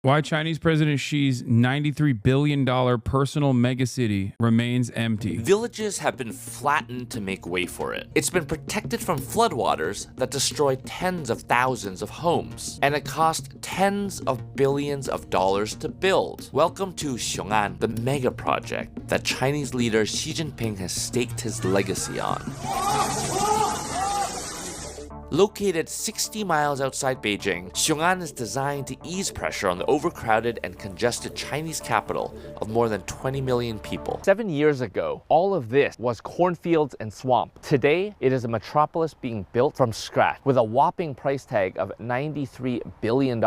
Why Chinese President Xi's $93 billion personal megacity remains empty. Villages have been flattened to make way for it. It's been protected from floodwaters that destroyed tens of thousands of homes, and it cost tens of billions of dollars to build. Welcome to Xiong'an, the mega project that Chinese leader Xi Jinping has staked his legacy on. Located 60 miles outside Beijing, Xiong'an is designed to ease pressure on the overcrowded and congested Chinese capital of more than 20 million people. 7 years ago, all of this was cornfields and swamp. Today, it is a metropolis being built from scratch with a whopping price tag of $93 billion.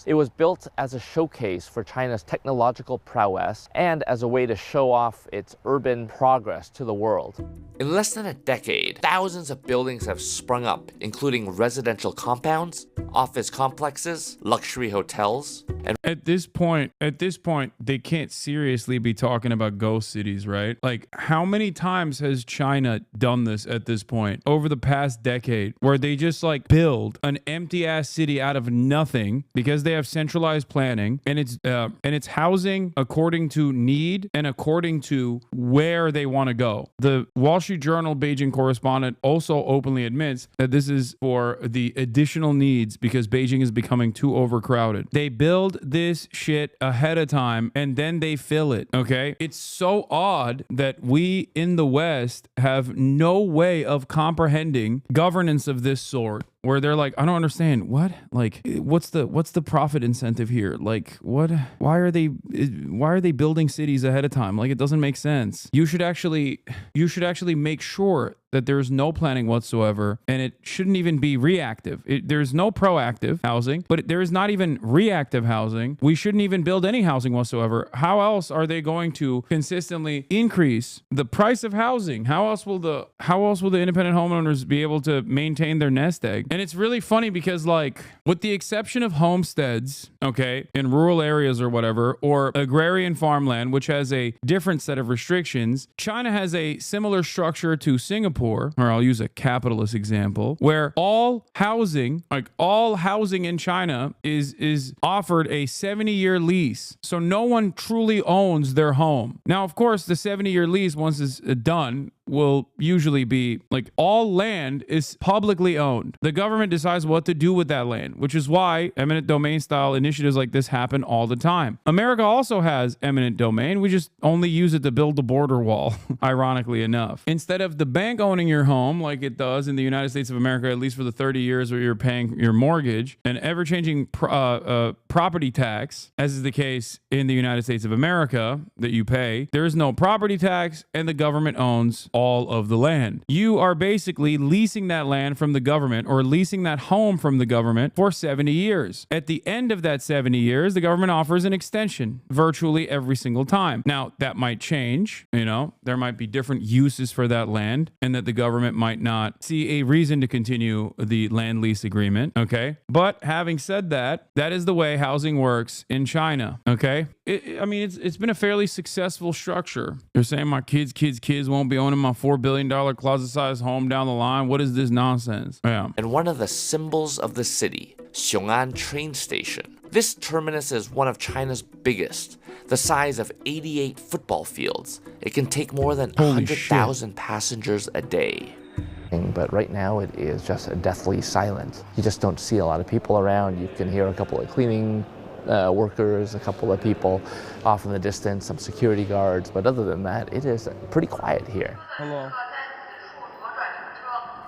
It was built as a showcase for China's technological prowess and as a way to show off its urban progress to the world. In less than a decade, thousands of buildings have sprung up, including residential compounds, office complexes, luxury hotels, and At this point, they can't seriously be talking about ghost cities, right? Like, how many times has China done this at this point over the past decade, where they just like build an empty ass city out of nothing because they have centralized planning, and it's housing according to need and according to where they want to go. The Wall Street Journal Beijing correspondent also openly admits that this is for the additional needs because Beijing is becoming too overcrowded. They build this shit ahead of time and then they fill it, okay? It's so odd that we in the West have no way of comprehending governance of this sort, where they're like, I don't understand. What? Like, what's the profit incentive here? Like, what? Why are they building cities ahead of time? Like, it doesn't make sense. You should actually make sure that there's no planning whatsoever, and it shouldn't even be reactive. There's no proactive housing, but there is not even reactive housing. We shouldn't even build any housing whatsoever. How else are they going to consistently increase the price of housing? How else will the independent homeowners be able to maintain their nest egg? And it's really funny because, like, with the exception of homesteads, okay, in rural areas or whatever, or agrarian farmland, which has a different set of restrictions, China has a similar structure to Singapore, or I'll use a capitalist example, where all housing in China is offered a 70-year lease. So no one truly owns their home. Now, of course, the 70-year lease, once it's done, will usually be like all land is publicly owned. The government decides what to do with that land, which is why eminent domain style initiatives like this happen all the time. America also has eminent domain. We just only use it to build the border wall, ironically enough. Instead of the bank owning your home like it does in the United States of America, at least for the 30 years where you're paying your mortgage, and ever-changing property tax, as is the case in the United States of America that you pay, there is no property tax and the government owns all of the land. You are basically leasing that land from the government, or leasing that home from the government, for 70 years. At the end of that 70 years, the government offers an extension virtually every single time. Now, that might change, there might be different uses for that land, and that the government might not see a reason to continue the land lease agreement, okay? But having said that, that is the way housing works in China, okay? It's been a fairly successful structure. They're saying my kids won't be owning my $4 billion closet-sized home down the line. What is this nonsense? Yeah. and one of the symbols of the city, Xiong'an train station. This terminus is one of China's biggest, the size of 88 football fields. It can take more than 100,000 passengers a day. But right now it is just deathly silent. You just don't see a lot of people around. You can hear a couple of cleaning workers, a couple of people off in the distance, some security guards, but other than that, it is pretty quiet here. Hello.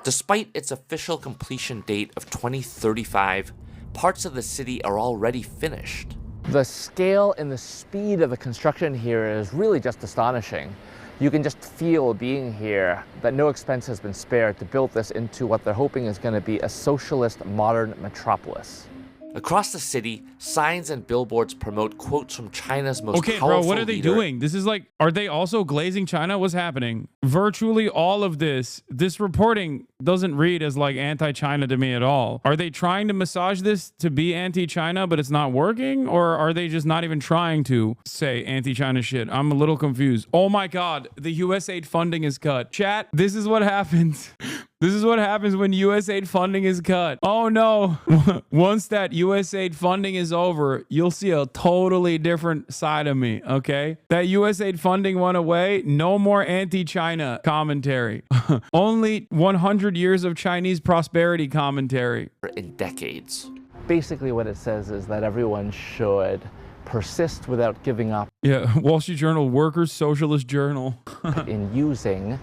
Despite its official completion date of 2035, parts of the city are already finished. The scale and the speed of the construction here is really just astonishing. You can just feel being here that no expense has been spared to build this into what they're hoping is going to be a socialist modern metropolis. Across the city, signs and billboards promote quotes from China's most Okay, powerful bro, what are they leader. doing? This is like, are they also glazing China? What's happening? Virtually all of this reporting doesn't read as like anti-China to me at all. Are they trying to massage this to be anti-China, but it's not working? Or are they just not even trying to say anti-China shit? I'm a little confused. Oh my God, the USAID funding is cut. Chat, this is what happens. This is what happens when USAID funding is cut. Oh no. Once that USAID funding is over, you'll see a totally different side of me, okay? That USAID funding went away. No more anti-China commentary. Only 100 years of Chinese prosperity commentary. In decades. Basically what it says is that everyone should persist without giving up. Yeah, Wall Street Journal, Workers' Socialist Journal. In using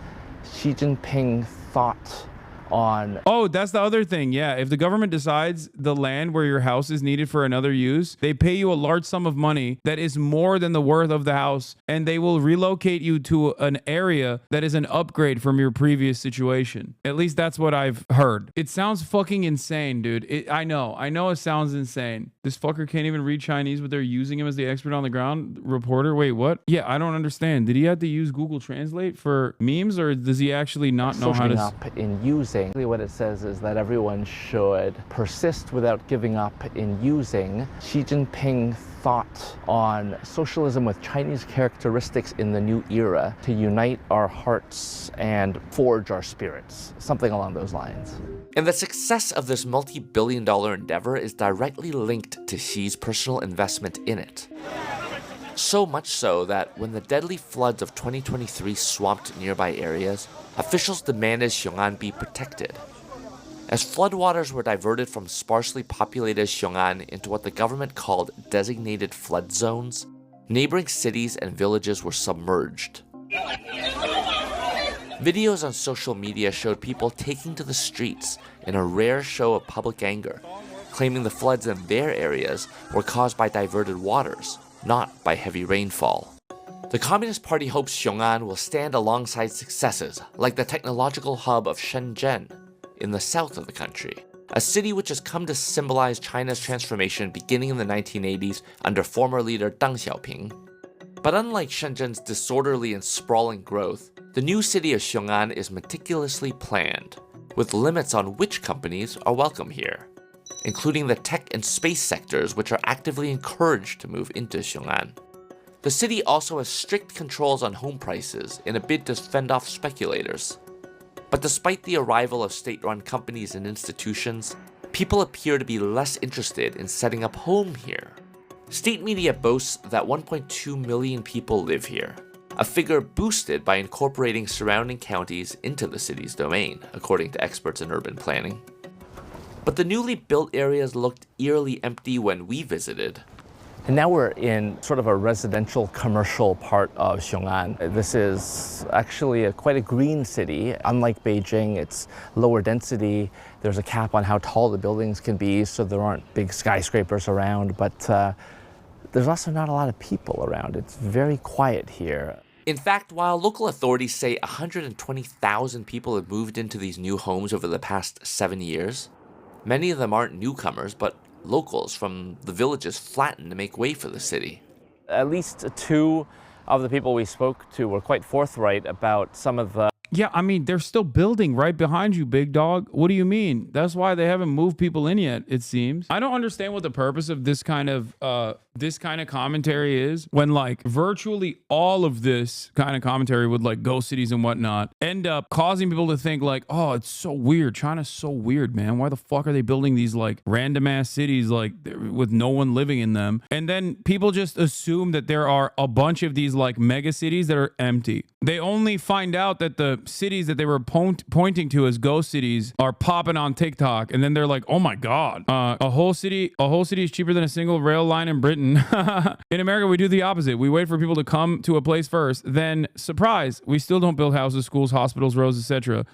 Xi Jinping thought on... Oh, that's the other thing. Yeah, if the government decides the land where your house is needed for another use, they pay you a large sum of money that is more than the worth of the house, and they will relocate you to an area that is an upgrade from your previous situation. At least that's what I've heard. It sounds fucking insane, dude. I know it sounds insane. This fucker can't even read Chinese, but they're using him as the expert on the ground reporter. Wait, what? Yeah, I don't understand. Did he have to use Google Translate for memes, or does he actually not know how to... up in using... What it says is that everyone should persist without giving up in using Xi Jinping thought on socialism with Chinese characteristics in the new era to unite our hearts and forge our spirits. Something along those lines. And the success of this multi-billion-dollar endeavor is directly linked to Xi's personal investment in it. So much so that when the deadly floods of 2023 swamped nearby areas, officials demanded Xiong'an be protected. As floodwaters were diverted from sparsely populated Xiong'an into what the government called designated flood zones, neighboring cities and villages were submerged. Videos on social media showed people taking to the streets in a rare show of public anger, claiming the floods in their areas were caused by diverted waters, not by heavy rainfall. The Communist Party hopes Xiong'an will stand alongside successes like the technological hub of Shenzhen in the south of the country, a city which has come to symbolize China's transformation beginning in the 1980s under former leader Deng Xiaoping. But unlike Shenzhen's disorderly and sprawling growth, the new city of Xiong'an is meticulously planned, with limits on which companies are welcome here, including the tech and space sectors which are actively encouraged to move into Xiong'an. The city also has strict controls on home prices in a bid to fend off speculators. But despite the arrival of state-run companies and institutions, people appear to be less interested in setting up home here. State media boasts that 1.2 million people live here, a figure boosted by incorporating surrounding counties into the city's domain, according to experts in urban planning. But the newly built areas looked eerily empty when we visited. And now we're in sort of a residential commercial part of Xiong'an. This is actually quite a green city. Unlike Beijing, it's lower density. There's a cap on how tall the buildings can be, so there aren't big skyscrapers around, but there's also not a lot of people around. It's very quiet here. In fact, while local authorities say 120,000 people have moved into these new homes over the past 7 years, many of them aren't newcomers, but locals from the villages flattened to make way for the city. At least two of the people we spoke to were quite forthright about some of the... Yeah, I mean, they're still building right behind you, big dog. What do you mean? That's why they haven't moved people in yet, it seems. I don't understand what the purpose of this kind of commentary is when like virtually all of this kind of commentary with like ghost cities and whatnot end up causing people to think like, oh, it's so weird. China's so weird, man. Why the fuck are they building these like random ass cities like with no one living in them? And then people just assume that there are a bunch of these like mega cities that are empty. They only find out that the cities that they were pointing to as ghost cities are popping on TikTok, and then they're like, oh my god, a whole city is cheaper than a single rail line in Britain. In America, we do the opposite. We wait for people to come to a place first, then surprise, we still don't build houses, schools, hospitals, roads, etc.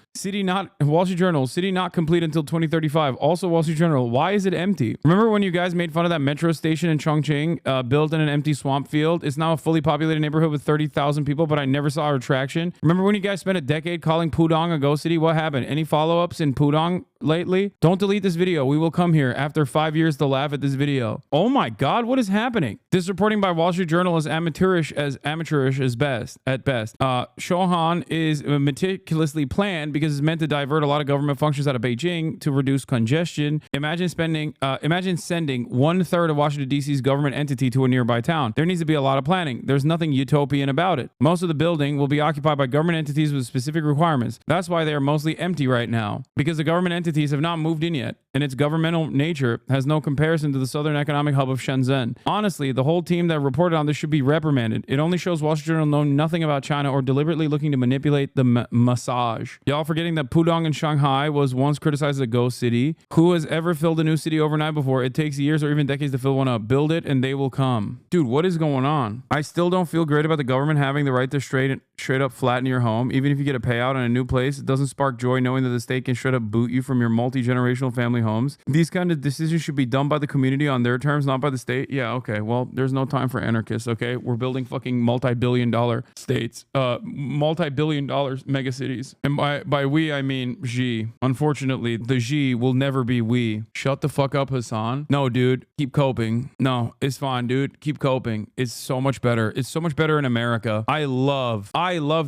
Wall Street Journal, city not complete until 2035. Also Wall Street Journal, why is it empty? Remember when you guys made fun of that metro station in Chongqing, built in an empty swamp field? It's now a fully populated neighborhood with 30,000 people, but I never saw a retraction. Remember when you guys spent a decade calling Pudong a ghost city? What happened? Any follow-ups in Pudong lately? Don't delete this video. We will come here after 5 years to laugh at this video. Oh my God, what is happening? This reporting by Wall Street Journal is amateurish as best at best. Xiong'an is meticulously planned because it's meant to divert a lot of government functions out of Beijing to reduce congestion. Imagine sending 1/3 of Washington D.C.'s government entity to a nearby town. There needs to be a lot of planning. There's nothing utopian about it. Most of the building will be occupied by government entities with specific requirements. That's why they are mostly empty right now, because the government entities have not moved in yet, and its governmental nature has no comparison to the southern economic hub of Shenzhen. Honestly, the whole team that reported on this should be reprimanded. It only shows Wall Street Journal know nothing about China or deliberately looking to manipulate the massage. Y'all forgetting that Pudong in Shanghai was once criticized as a ghost city. Who has ever filled a new city overnight before? It takes years or even decades to fill one up. Build it and they will come. Dude, what is going on? I still don't feel great about the government having the right to straight up flatten your home. Even if you get a payout in a new place, it doesn't spark joy knowing that the state can straight up boot you from your multi-generational family homes. These kind of decisions should be done by the community on their terms, not by the state. Yeah, okay. Well, there's no time for anarchists, okay? We're building fucking multi-billion-dollar states. Multi-billion-dollar megacities. And by we, I mean Xi. Unfortunately, the Xi will never be we. Shut the fuck up, Hassan. No, dude. Keep coping. No, it's fine, dude. Keep coping. It's so much better. It's so much better in America. I love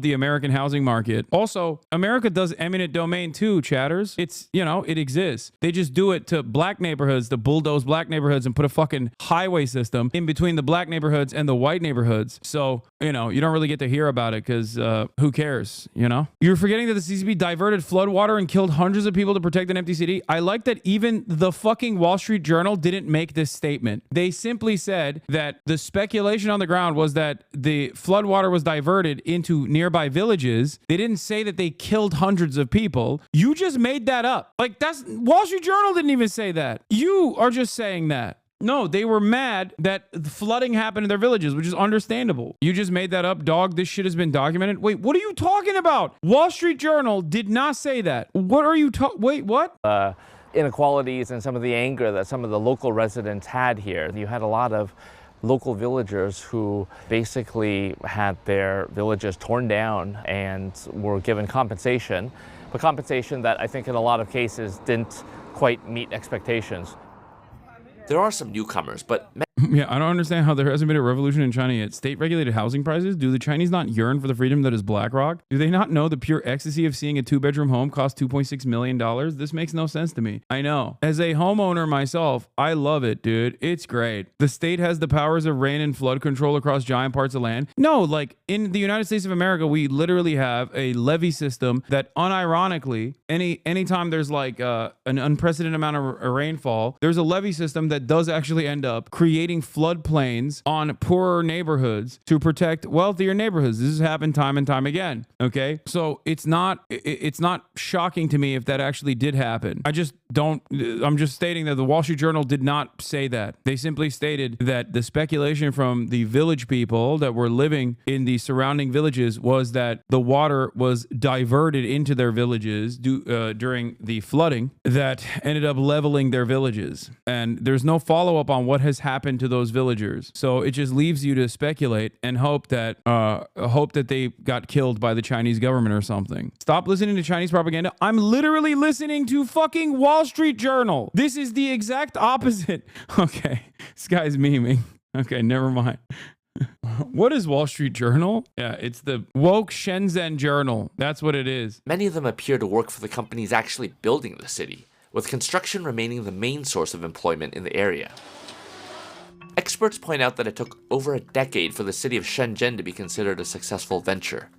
the American housing market. Also, America does eminent domain too, chatters. It's, it exists. They just do it to black neighborhoods, to bulldoze black neighborhoods and put a fucking highway system in between the black neighborhoods and the white neighborhoods. So, you don't really get to hear about it because who cares, You're forgetting that the CCP diverted flood water and killed hundreds of people to protect an empty city. I like that even the fucking Wall Street Journal didn't make this statement. They simply said that the speculation on the ground was that the flood water was diverted into nearby villages. They didn't say that they killed hundreds of people. You just made that up. Like, that's Wall Street Journal didn't even say that. You are just saying that. No, they were mad that the flooding happened in their villages, which is understandable. You just made that up, dog. This shit has been documented. Wait, what are you talking about? Wall Street Journal did not say that. What are you wait, what? Inequalities and some of the anger that some of the local residents had here. You had a lot of local villagers who basically had their villages torn down and were given compensation, but compensation that I think in a lot of cases didn't quite meet expectations. There are some newcomers, but Yeah, I don't understand how there hasn't been a revolution in China yet. State-regulated housing prices? Do the Chinese not yearn for the freedom that is BlackRock? Do they not know the pure ecstasy of seeing a 2-bedroom home cost $2.6 million? This makes no sense to me. I know. As a homeowner myself, I love it, dude. It's great. The state has the powers of rain and flood control across giant parts of land. No, like in the United States of America, we literally have a levee system that unironically, anytime there's like an unprecedented amount of rainfall, there's a levee system that does actually end up creating floodplains on poorer neighborhoods to protect wealthier neighborhoods. This has happened time and time again. Okay, so it's not shocking to me if that actually did happen. I'm just stating that the Wall Street Journal did not say that. They simply stated that the speculation from the village people that were living in the surrounding villages was that the water was diverted into their villages during the flooding that ended up leveling their villages. And there's no follow-up on what has happened to those villagers. So it just leaves you to speculate and hope that they got killed by the Chinese government or something. Stop listening to Chinese propaganda. I'm literally listening to fucking Wall Street Journal. This is the exact opposite. Okay, this guy's memeing. Okay, never mind. What is Wall Street Journal? Yeah, it's the woke Shenzhen Journal. That's what it is. many of them appear to work for the companies actually building the city, with construction remaining the main source of employment in the area. Experts point out that it took over a decade for the city of Shenzhen to be considered a successful venture.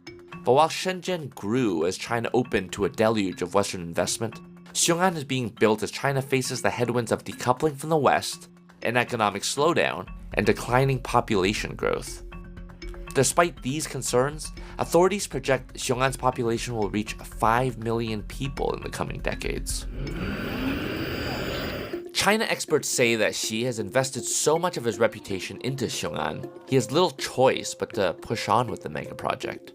But while Shenzhen grew as China opened to a deluge of Western investment, Xiong'an is being built as China faces the headwinds of decoupling from the West, an economic slowdown, and declining population growth. Despite these concerns, authorities project Xiong'an's population will reach 5 million people in the coming decades. China experts say that Xi has invested so much of his reputation into Xiong'an, he has little choice but to push on with the mega project.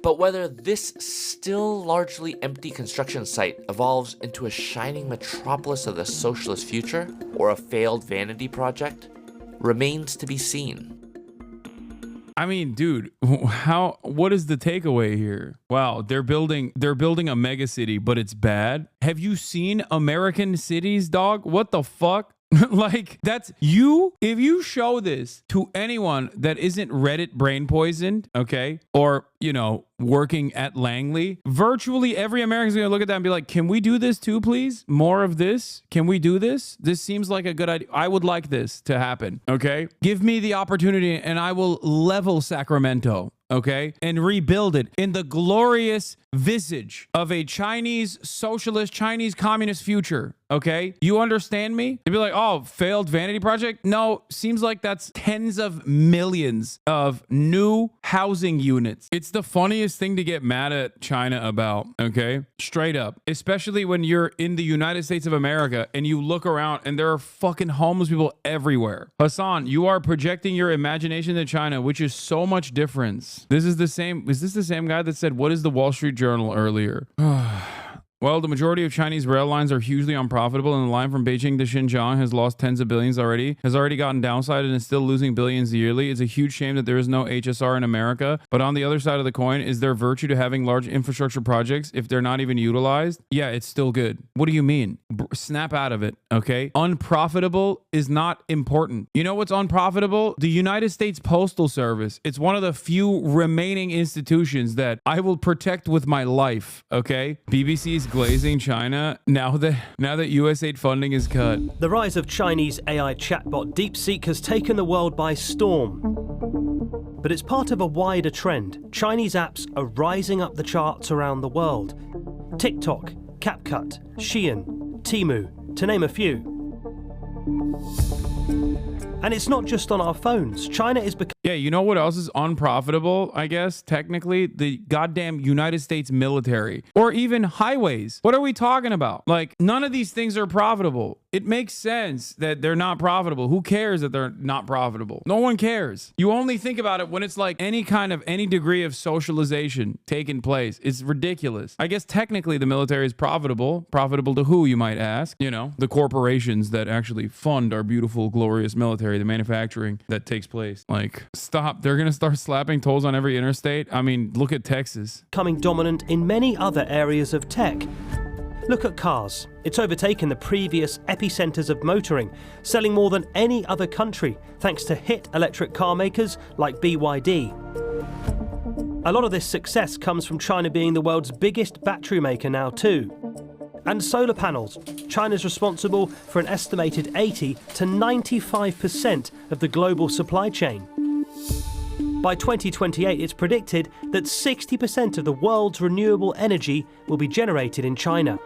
But whether this still largely empty construction site evolves into a shining metropolis of the socialist future or a failed vanity project remains to be seen. I mean, dude, what is the takeaway here? Wow, they're building a megacity, but it's bad. Have you seen American cities, dog? What the fuck? Like, that's you. If you show this to anyone that isn't Reddit brain poisoned, okay, or, working at Langley, virtually every American's gonna look at that and be like, can we do this too, please? More of this? Can we do this? This seems like a good idea. I would like this to happen, okay? Give me the opportunity and I will level Sacramento, okay, and rebuild it in the glorious visage of a Chinese socialist, Chinese communist future, okay? You understand me? They'd be like, oh, failed vanity project? No, seems like that's tens of millions of new housing units. It's the funniest thing to get mad at China about, okay? Straight up. Especially when you're in the United States of America and you look around and there are fucking homeless people everywhere. Hassan, you are projecting your imagination to China, which is so much difference. Is this the same guy that said, what is the Wall Street Journal earlier? Well, the majority of Chinese rail lines are hugely unprofitable, and the line from Beijing to Xinjiang has lost tens of billions already, has already gotten downside and is still losing billions yearly. It's a huge shame that there is no HSR in America, but on the other side of the coin, is there virtue to having large infrastructure projects if they're not even utilized? Yeah, it's still good. What do you mean? Snap out of it, okay? Unprofitable is not important. You know what's unprofitable? The United States Postal Service. It's one of the few remaining institutions that I will protect with my life, okay? BBC's glazing China now that USAID funding is cut. The rise of Chinese AI chatbot DeepSeek has taken the world by storm. But it's part of a wider trend. Chinese apps are rising up the charts around the world. TikTok, CapCut, Xi'an, Temu, to name a few. And it's not just on our phones. China is becoming... Yeah, you know what else is unprofitable, I guess, technically? The goddamn United States military. Or even highways. What are we talking about? Like, none of these things are profitable. It makes sense that they're not profitable. Who cares that they're not profitable? No one cares. You only think about it when it's like any degree of socialization taking place. It's ridiculous. I guess technically the military is profitable. Profitable to who, you might ask? The corporations that actually fund our beautiful, glorious military, the manufacturing that takes place. Like, stop. They're going to start slapping tolls on every interstate. I mean, look at Texas. Becoming dominant in many other areas of tech. Look at cars. It's overtaken the previous epicenters of motoring, selling more than any other country, thanks to hit electric car makers like BYD. A lot of this success comes from China being the world's biggest battery maker now too. And solar panels. China's responsible for an estimated 80 to 95% of the global supply chain. By 2028, it's predicted that 60% of the world's renewable energy will be generated in China.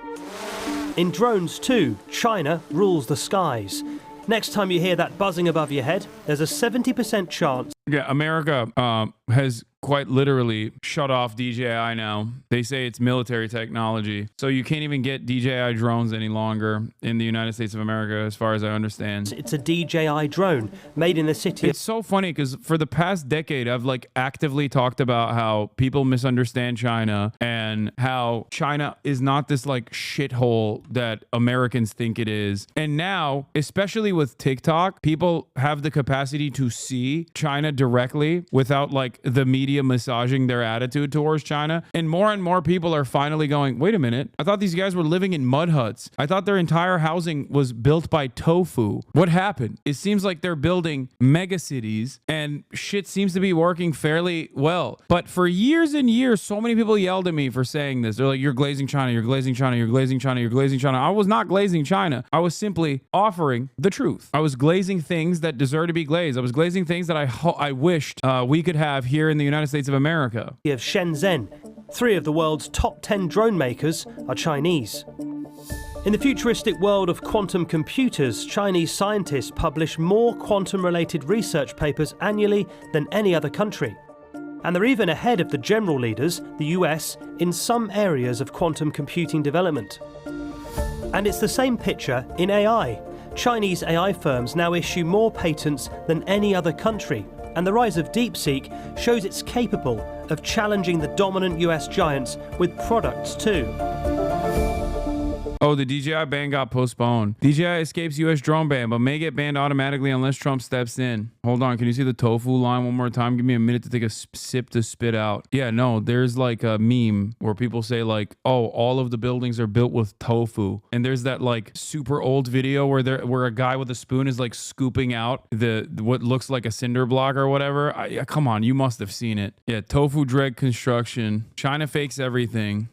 In drones too, China rules the skies. Next time you hear that buzzing above your head, there's a 70% chance. Yeah, America has quite literally shut off DJI now. They say it's military technology. So you can't even get DJI drones any longer in the United States of America, as far as I understand. It's a DJI drone made in the city. It's so funny because for the past decade, I've actively talked about how people misunderstand China and how China is not this shithole that Americans think it is. And now, especially with TikTok, people have the capacity to see China directly without the media massaging their attitude towards China. And more people are finally going, wait a minute, I thought these guys were living in mud huts. I thought their entire housing was built by tofu. What happened? It seems like they're building megacities and shit seems to be working fairly well. But for years and years, so many people yelled at me for saying this. They're like, you're glazing China, you're glazing China, you're glazing China, you're glazing China. I was not glazing China. I was simply offering the truth. I was glazing things that deserve to be glazed. I was glazing things that I wished we could have here in the United States of America. Of Shenzhen, 3 of the world's top 10 drone makers are Chinese. In the futuristic world of quantum computers, Chinese scientists publish more quantum-related research papers annually than any other country. And they're even ahead of the general leaders, the US, in some areas of quantum computing development. And it's the same picture in AI. Chinese AI firms now issue more patents than any other country. And the rise of DeepSeek shows it's capable of challenging the dominant US giants with products too. Oh, the DJI ban got postponed. DJI escapes U.S. drone ban, but may get banned automatically unless Trump steps in. Hold on. Can you see the tofu line one more time? Give me a minute to take a sip to spit out. Yeah, no, there's like a meme where people say like, oh, all of the buildings are built with tofu. And there's that like super old video where a guy with a spoon is like scooping out what looks like a cinder block or whatever. Come on, you must have seen it. Yeah, tofu dreg construction. China fakes everything.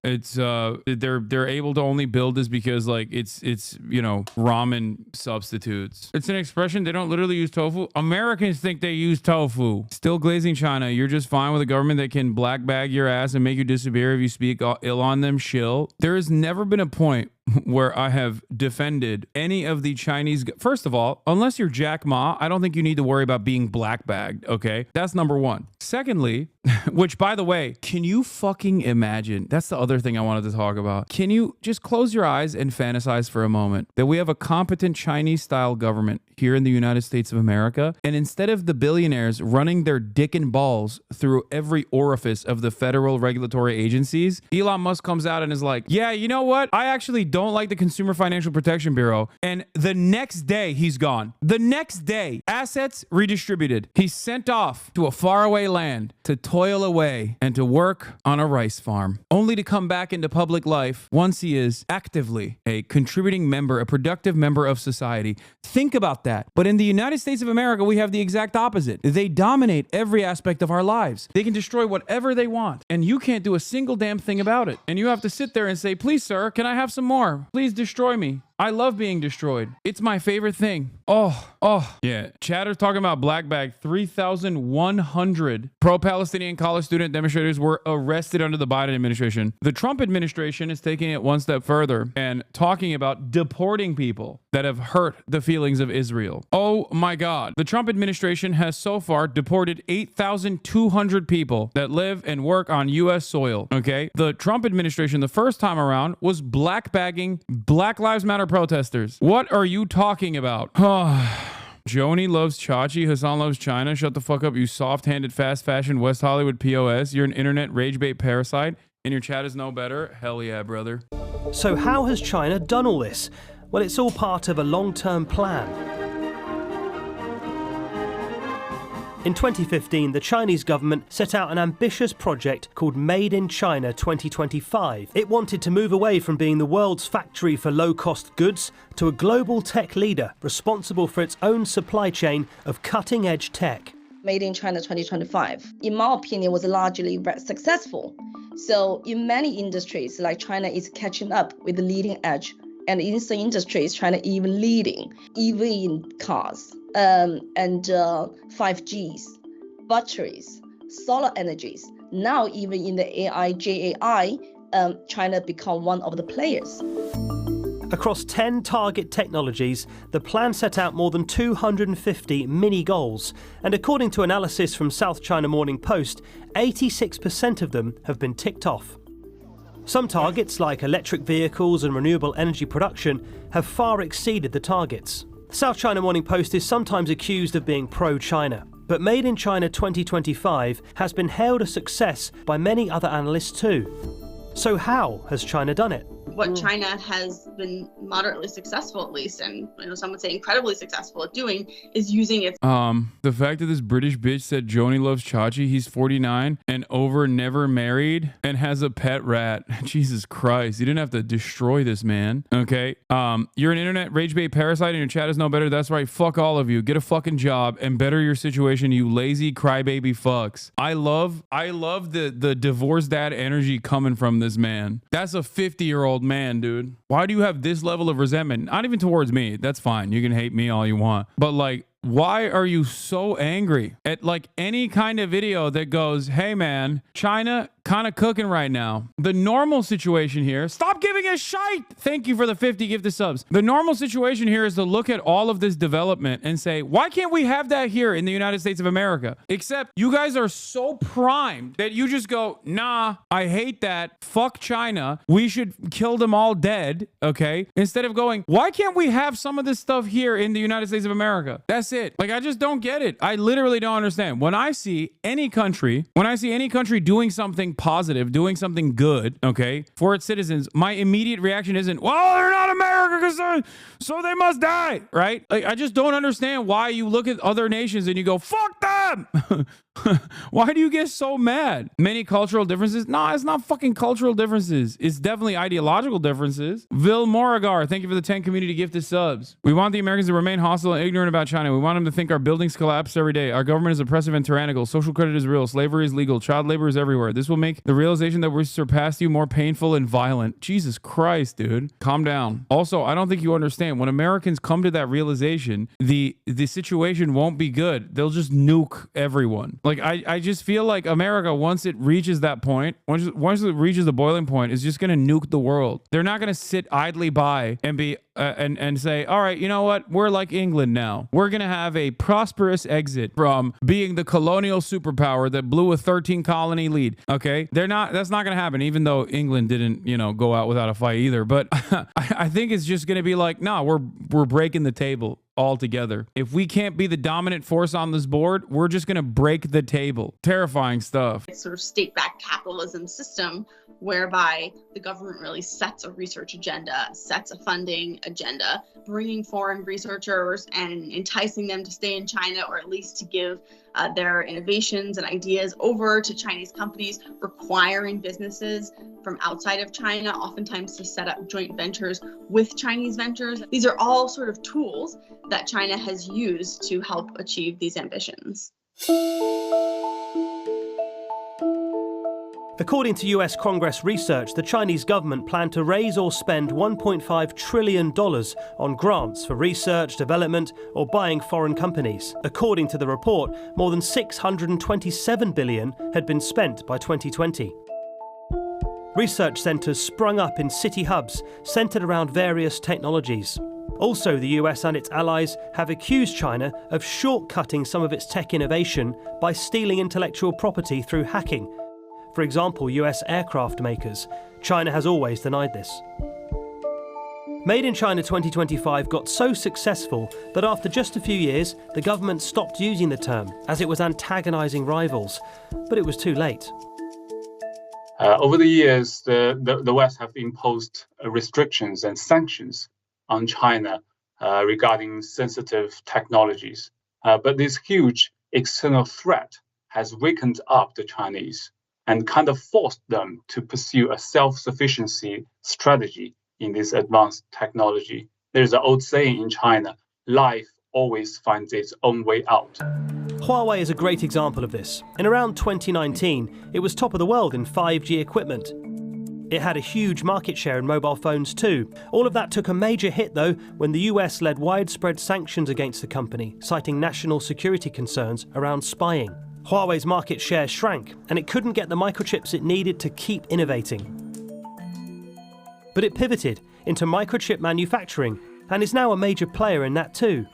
It's they're able to only build this because like it's you know, ramen substitutes. It's an expression. They don't literally use tofu. Americans think they use tofu. Still glazing China. You're just fine with a government that can black bag your ass and make you disappear if you speak ill on them. Shill. There has never been a point where I have defended any of the Chinese. First of all, unless you're Jack Ma, I don't think you need to worry about being black bagged. Okay, that's number one. Secondly, which by the way, can you fucking imagine? That's the other thing I wanted to talk about. Can you just close your eyes and fantasize for a moment that we have a competent Chinese style government here in the United States of America, and instead of the billionaires running their dick and balls through every orifice of the federal regulatory agencies, Elon Musk comes out and is like, yeah, you know what? I actually don't like the Consumer Financial Protection Bureau. And the next day he's gone. The next day, assets redistributed. He's sent off to a faraway land to toil away and to work on a rice farm, only to come back into public life once he is actively a contributing member, a productive member of society. Think about that. But in the United States of America, we have the exact opposite. They dominate every aspect of our lives. They can destroy whatever they want, and you can't do a single damn thing about it. And you have to sit there and say, please, sir, can I have some more? Please destroy me. I love being destroyed. It's my favorite thing. Oh. Yeah. Chatter's talking about black bag. 3,100 pro-Palestinian college student demonstrators were arrested under the Biden administration. The Trump administration is taking it one step further and talking about deporting people that have hurt the feelings of Israel. Oh my God. The Trump administration has so far deported 8,200 people that live and work on U.S. soil. Okay. The Trump administration, the first time around, was black bagging Black Lives Matter protesters. What are you talking about? Joni loves Chachi. Hassan loves China. Shut the fuck up, you soft-handed fast fashion West Hollywood POS. You're an internet rage bait parasite and your chat is no better. Hell yeah, brother. So how has China done all this? Well, it's all part of a long-term plan. In 2015, the Chinese government set out an ambitious project called Made in China 2025. It wanted to move away from being the world's factory for low-cost goods to a global tech leader responsible for its own supply chain of cutting-edge tech. Made in China 2025, in my opinion, was largely very successful. So in many industries, like China is catching up with the leading edge. And in some industries, China even leading, EV in cars, and 5Gs, batteries, solar energies. Now even in the AI, JAI, China become one of the players. Across 10 target technologies, the plan set out more than 250 mini goals. And according to analysis from South China Morning Post, 86% of them have been ticked off. Some targets, like electric vehicles and renewable energy production, have far exceeded the targets. South China Morning Post is sometimes accused of being pro-China, but Made in China 2025 has been hailed a success by many other analysts too. So how has China done it? What China has been moderately successful, at least, and some would say incredibly successful at doing, is using its. The fact that this British bitch said Joni loves Chachi, he's 49 and never married and has a pet rat. Jesus Christ, you didn't have to destroy this man. Okay, you're an internet rage bait parasite and your chat is no better. That's right. Fuck all of you. Get a fucking job and better your situation, you lazy crybaby fucks. I love the divorced dad energy coming from this man. That's a 50-year-old man, dude. Why do you have this level of resentment? Not even towards me. That's fine. You can hate me all you want. But like, why are you so angry at like any kind of video that goes, hey man, China kind of cooking right now? The normal situation here, stop giving a shite. Thank you for the 50 gifted subs. The normal situation here is to look at all of this development and say, why can't we have that here in the United States of America? Except you guys are so primed that you just go, nah, I hate that. Fuck China. We should kill them all dead. Okay. Instead of going, why can't we have some of this stuff here in the United States of America? That's That's it. Like, I just don't get it. I literally don't understand. When I see any country doing something positive, doing something good, okay, for its citizens, my immediate reaction isn't, well, they're not America, so they must die, right? Like, I just don't understand why you look at other nations and you go, fuck them. Why do you get so mad? Many cultural differences? No, it's not fucking cultural differences. It's definitely ideological differences. Vil Moragar, thank you for the 10 community gifted subs. We want the Americans to remain hostile and ignorant about China. We want them to think our buildings collapse every day. Our government is oppressive and tyrannical. Social credit is real. Slavery is legal. Child labor is everywhere. This will make the realization that we surpassed you more painful and violent. Jesus Christ, dude. Calm down. Also, I don't think you understand. When Americans come to that realization, the situation won't be good. They'll just nuke everyone. Like, I just feel like America, once it reaches that point, once it reaches the boiling point, is just going to nuke the world. They're not going to sit idly by and be and say, all right, you know what? We're like England now. We're going to have a prosperous exit from being the colonial superpower that blew a 13 colony lead. Okay. That's not going to happen, even though England didn't, go out without a fight either. But I think it's just going to be like, no, we're breaking the table altogether. If we can't be the dominant force on this board, we're just going to break the table. Terrifying stuff. It's sort of state-backed capitalism system whereby the government really sets a research agenda, sets a funding agenda, bringing foreign researchers and enticing them to stay in China, or at least to give their innovations and ideas over to Chinese companies, requiring businesses from outside of China, oftentimes to set up joint ventures with Chinese ventures. These are all sort of tools that China has used to help achieve these ambitions. According to US Congress research, the Chinese government planned to raise or spend $1.5 trillion on grants for research, development, or buying foreign companies. According to the report, more than $627 billion had been spent by 2020. Research centres sprung up in city hubs centred around various technologies. Also, the US and its allies have accused China of shortcutting some of its tech innovation by stealing intellectual property through hacking. For example, US aircraft makers. China has always denied this. Made in China 2025 got so successful that after just a few years, the government stopped using the term as it was antagonising rivals. But it was too late. Over the years, the West have imposed restrictions and sanctions on China regarding sensitive technologies. But this huge external threat has wakened up the Chinese and kind of forced them to pursue a self-sufficiency strategy in this advanced technology. There's an old saying in China, life always finds its own way out. Huawei is a great example of this. In around 2019, it was top of the world in 5G equipment. It had a huge market share in mobile phones too. All of that took a major hit though when the US led widespread sanctions against the company, citing national security concerns around spying. Huawei's market share shrank, and it couldn't get the microchips it needed to keep innovating. But it pivoted into microchip manufacturing, and is now a major player in that too.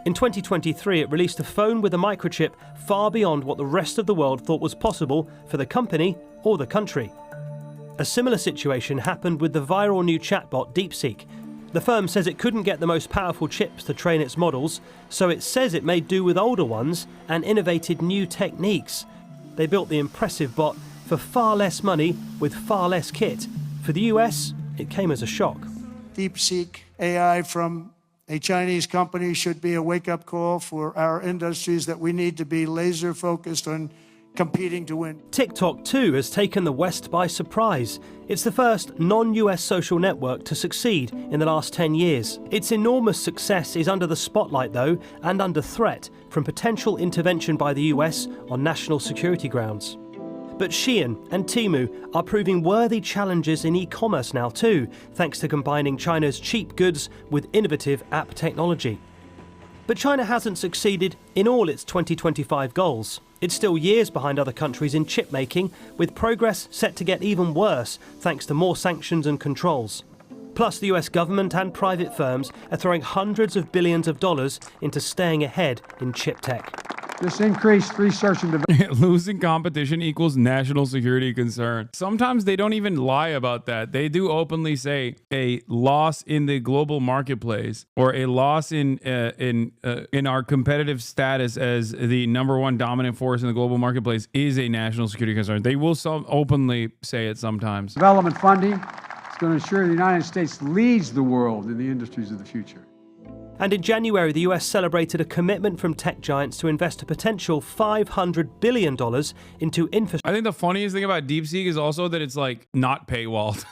In 2023, it released a phone with a microchip far beyond what the rest of the world thought was possible for the company or the country. A similar situation happened with the viral new chatbot DeepSeek. The firm says it couldn't get the most powerful chips to train its models, so it says it made do with older ones and innovated new techniques. They built the impressive bot for far less money with far less kit. For the US, it came as a shock. DeepSeek AI from a Chinese company should be a wake-up call for our industries that we need to be laser focused on competing to win. TikTok too has taken the West by surprise. It's the first non-US social network to succeed in the last 10 years. Its enormous success is under the spotlight though, and under threat from potential intervention by the US on national security grounds. But Xi'an and Temu are proving worthy challenges in e-commerce now too, thanks to combining China's cheap goods with innovative app technology. But China hasn't succeeded in all its 2025 goals. It's still years behind other countries in chip making, with progress set to get even worse thanks to more sanctions and controls. Plus, the US government and private firms are throwing hundreds of billions of dollars into staying ahead in chip tech. This increased research and development. Losing competition equals national security concern. Sometimes they don't even lie about that. They do openly say a loss in the global marketplace or a loss in our competitive status as the number one dominant force in the global marketplace is a national security concern. They will openly say it sometimes. Development funding is going to ensure the United States leads the world in the industries of the future. And in January, the US celebrated a commitment from tech giants to invest a potential $500 billion into infrastructure. I think the funniest thing about DeepSeek is also that it's like not paywalled.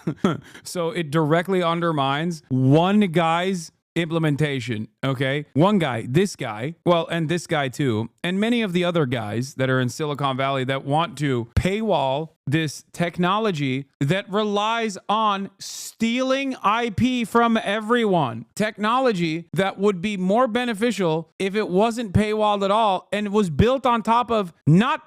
So it directly undermines one guy's implementation. Okay. One guy, this guy, well, and this guy too, and many of the other guys that are in Silicon Valley that want to paywall this technology that relies on stealing IP from everyone. Technology that would be more beneficial if it wasn't paywalled at all and was built on top of not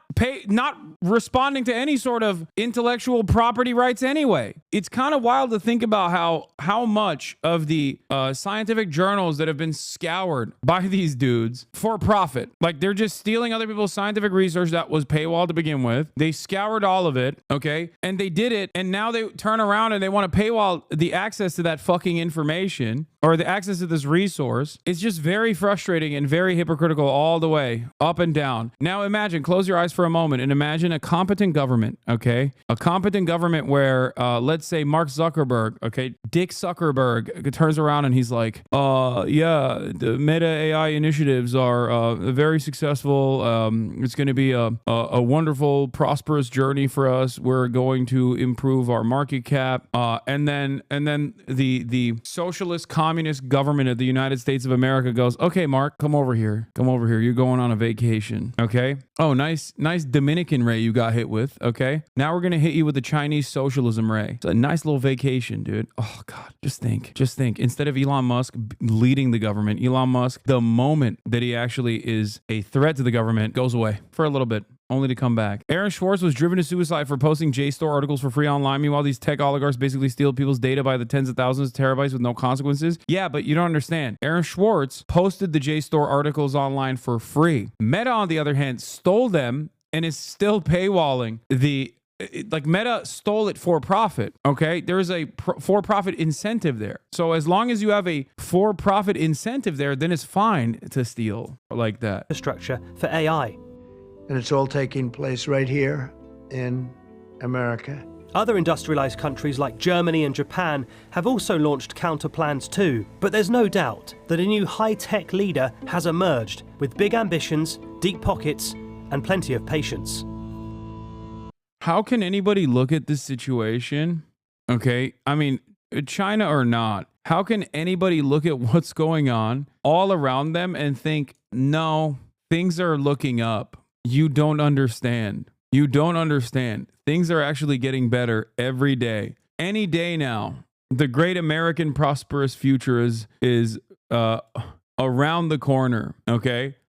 responding to any sort of intellectual property rights anyway. It's kind of wild to think about how much of the scientific journals that have been scoured by these dudes for profit. Like they're just stealing other people's scientific research that was paywalled to begin with. They scoured all of it. Okay. And they did it. And now they turn around and they want to paywall the access to that fucking information or the access to this resource. It's just very frustrating and very hypocritical all the way up and down. Now imagine, close your eyes for a moment and imagine a competent government. Okay. A competent government where, let's say Mark Zuckerberg, okay, Dick Zuckerberg turns around and he's like, yeah, the Meta AI initiatives are very successful. It's going to be a wonderful, prosperous journey for us. We're going to improve our market cap. And then the socialist communist government of the United States of America goes, okay, Mark, come over here. Come over here. You're going on a vacation. Okay. Oh, nice Dominican ray you got hit with. Okay. Now we're going to hit you with the Chinese socialism ray. It's a nice little vacation, dude. Oh God. Just think. Instead of Elon Musk leading the government, Elon Musk, the moment that he actually is a threat to the government, goes away for a little bit, only to come back. Aaron Swartz was driven to suicide for posting JSTOR articles for free online. Meanwhile, these tech oligarchs basically steal people's data by the tens of thousands of terabytes with no consequences. Yeah, but you don't understand. Aaron Swartz posted the JSTOR articles online for free. Meta, on the other hand, stole them and is still paywalling like Meta stole it for profit. Okay. There is a for-profit incentive there. So as long as you have a for-profit incentive there, then it's fine to steal like that. Infrastructure for AI. And it's all taking place right here in America. Other industrialized countries like Germany and Japan have also launched counter plans too. But there's no doubt that a new high-tech leader has emerged with big ambitions, deep pockets, and plenty of patience. How can anybody look at this situation? Okay. I mean, China or not, how can anybody look at what's going on all around them and think, no, things are looking up? You don't understand. You don't understand. Things are actually getting better every day. Any day now. The great American prosperous future is around the corner. Okay.